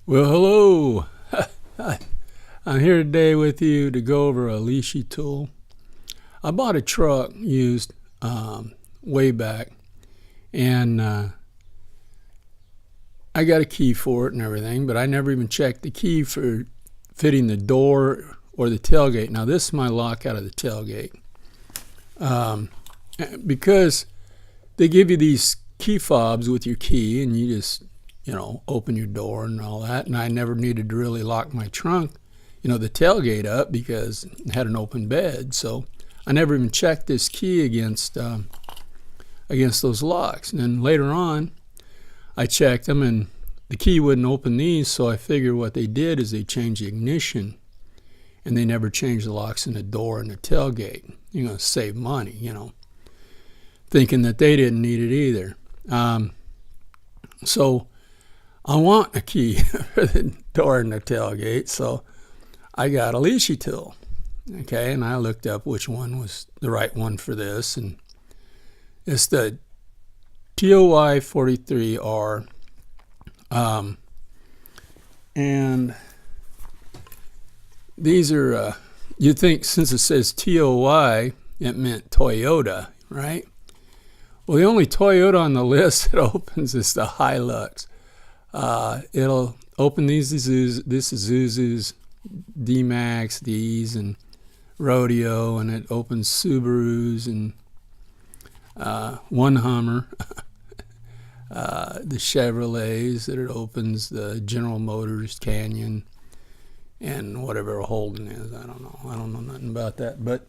Well, hello. I'm here today with you to go over a leashy tool. I bought a truck used way back, and I got a key for it and everything, but I never even checked the key for fitting the door or the tailgate. Now, this is my lock out of the tailgate. Because they give you these key fobs with your key, and you just open your door and all that. And I never needed to really lock my trunk, the tailgate up, because it had an open bed. So I never even checked this key against those locks. And then later on, I checked them, and the key wouldn't open these. So I figured what they did is they changed the ignition, and they never changed the locks in the door and the tailgate. You're going to save money, thinking that they didn't need it either. So I want a key for the door and the tailgate, so I got a leashy tool. Okay, and I looked up which one was the right one for this, and it's the TOY 43R. And these are, you'd think since it says TOY, it meant Toyota, right? Well, the only Toyota on the list that opens is the Hilux. It'll open these Isuzus, D-Max, these, and Rodeo, and it opens Subarus and one Hummer, the Chevrolets, that it opens the General Motors Canyon, and whatever a Holden is. I don't know nothing about that. But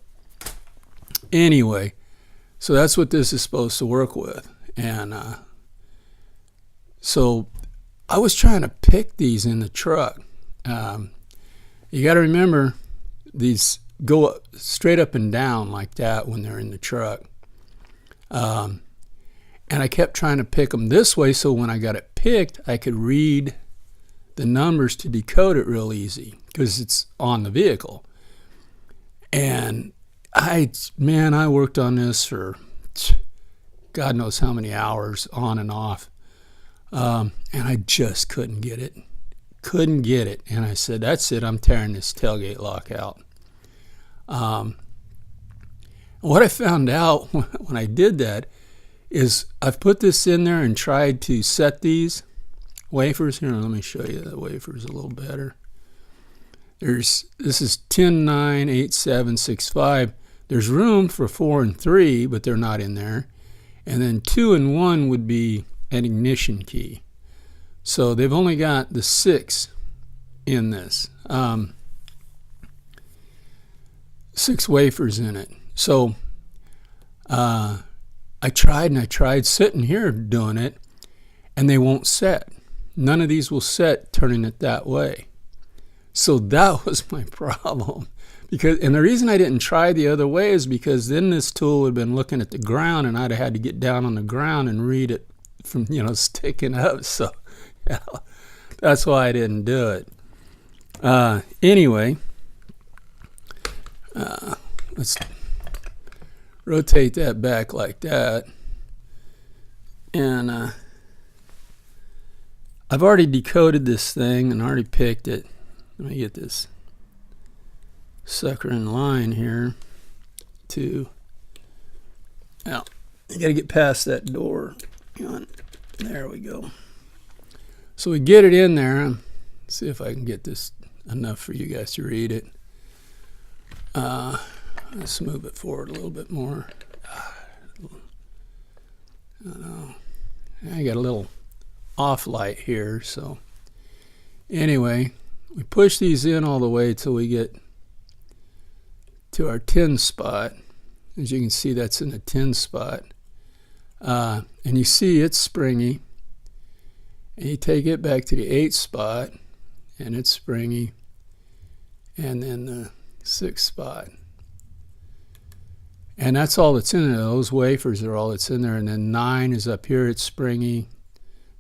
anyway, so that's what this is supposed to work with. And so I was trying to pick these in the truck. You got to remember, these go straight up and down like that when they're in the truck. And I kept trying to pick them this way, so when I got it picked, I could read the numbers to decode it real easy, because it's on the vehicle. And I worked on this for God knows how many hours, on and off. And I just couldn't get it. And I said, that's it, I'm tearing this tailgate lock out. What I found out when I did that is I've put this in there and tried to set these wafers. Here, let me show you the wafers a little better. This is 10, 9, 8, 7, 6, 5. There's room for 4 and 3, but they're not in there. And then 2 and 1 would be an ignition key. So they've only got the 6 in this. 6 wafers in it. So I tried sitting here doing it, and they won't set. None of these will set turning it that way. So that was my problem. And the reason I didn't try the other way is because then this tool would have been looking at the ground, and I'd have had to get down on the ground and read it from sticking up. So that's why I didn't do it. Anyway, let's rotate that back like that. And I've already decoded this thing and already picked it. Let me get this sucker in line here. You got to get past that door. There we go. So we get it in there. See if I can get this enough for you guys to read it. Let's move it forward a little bit more. I got a little off light here. So anyway, we push these in all the way till we get to our 10 spot. As you can see, that's in the 10 spot. And you see it's springy. And you take it back to the 8 spot, and it's springy. And then the 6 spot. And that's all that's in there. Those wafers are all that's in there. And then 9 is up here, it's springy.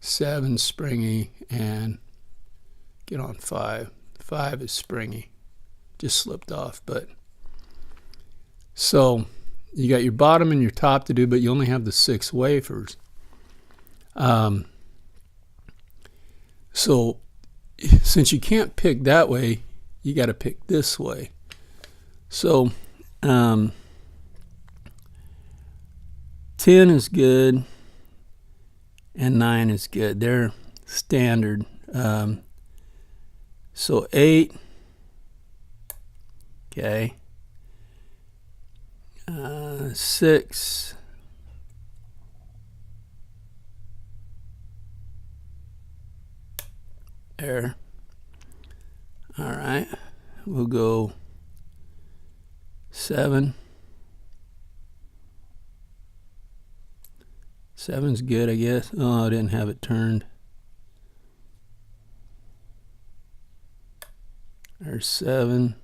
7 springy, and get on 5. 5 is springy. Just slipped off. But so you got your bottom and your top to do, but you only have the 6 wafers. So since you can't pick that way, you got to pick this way. So 10 is good and 9 is good. They're standard. So 8, okay, 6, there. All right, we'll go 7. 7's good, I guess. Oh, I didn't have it turned. There's 7.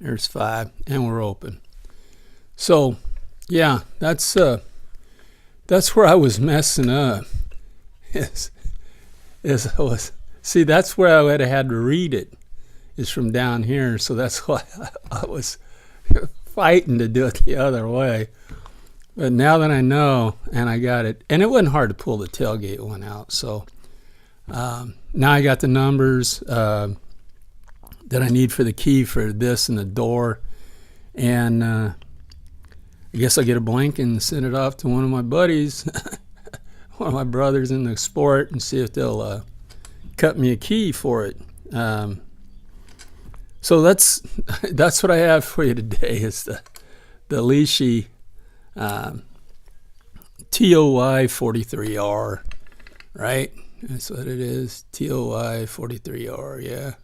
There's 5, and we're open. So, yeah, that's where I was messing up. See, that's where I would have had to read it, is from down here. So that's why I was fighting to do it the other way. But now that I know, and I got it, and it wasn't hard to pull the tailgate one out. So now I got the numbers that I need for the key for this and the door. And I guess I'll get a blank and send it off to one of my buddies, one of my brothers in the sport, and see if they'll cut me a key for it. So that's what I have for you today, is the Lishi TOY 43R, right? That's what it is, TOY 43R, yeah.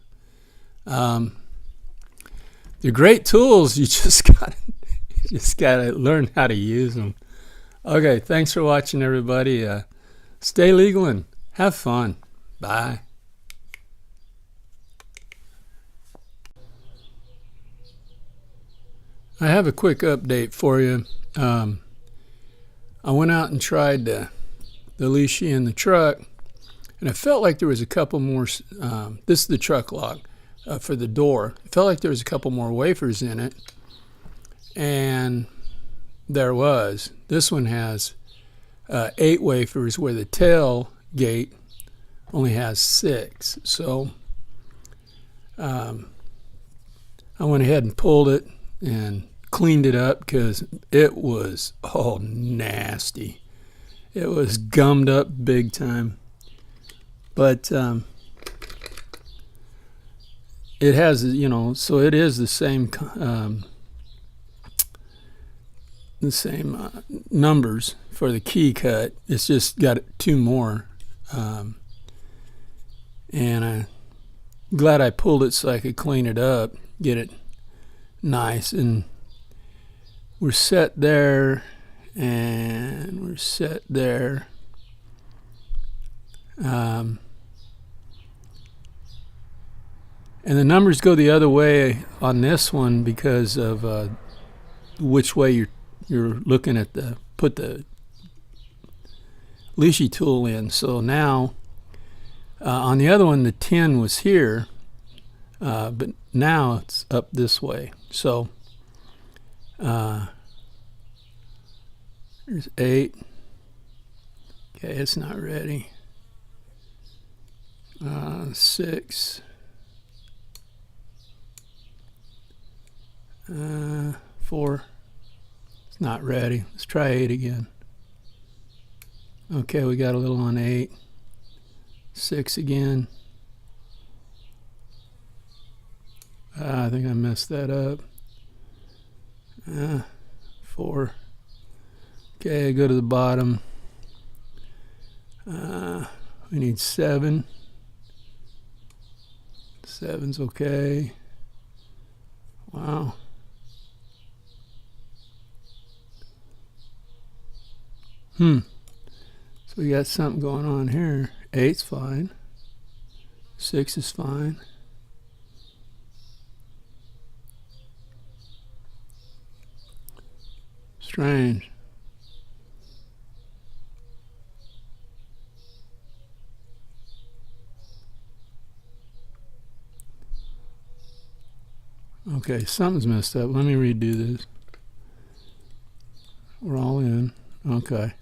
They're great tools. You just gotta learn how to use them. Okay, thanks for watching, everybody. Stay legal and have fun. Bye. I have a quick update for you. I went out and tried the Lishi in the truck, and I felt like there was a couple more. This is the truck lock for the door. It felt like there was a couple more wafers in it, and there was. This one has 8 wafers, where the tail gate only has 6. So I went ahead and pulled it and cleaned it up, because it was nasty. It was gummed up big time. But it has, so it is the same numbers for the key cut. It's just got 2 more, and I'm glad I pulled it so I could clean it up, get it nice. And we're set there, and we're set there. And the numbers go the other way on this one because of which way you're looking at put the Lishi tool in. So now on the other one, the 10 was here, but now it's up this way. So there's 8. Okay, it's not ready. 6. 4. It's not ready. Let's try 8 again. Okay, we got a little on 8. 6 again. I think I messed that up. 4. Okay, go to the bottom. We need 7. 7's okay. Wow. So we got something going on here. 8's fine. 6 is fine. Strange. Okay, something's messed up. Let me redo this. We're all in. Okay.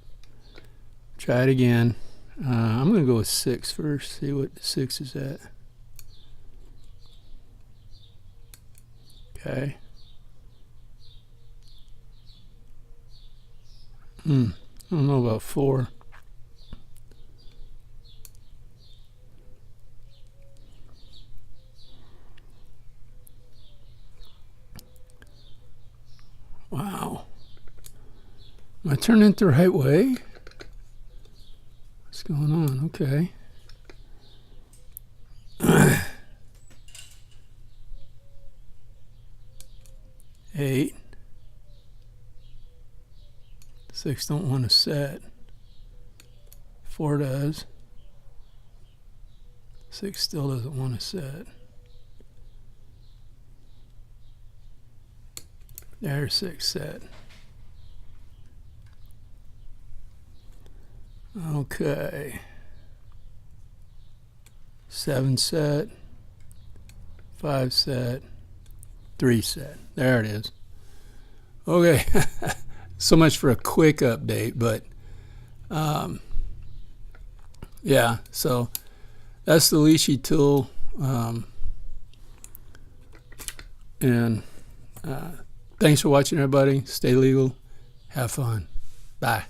Try it again. I'm going to go with 6 first, see what 6 is at. Okay. I don't know about 4. Wow. Am I turning it the right way? What's going on? Okay. 8. 6 don't want to set. 4 does. 6 still doesn't want to set. There's 6 set. Okay. 7 set. 5 set. 3 set. There it is. Okay. So much for a quick update, but yeah, so that's the Lishi tool, and thanks for watching, everybody. Stay legal, have fun, bye.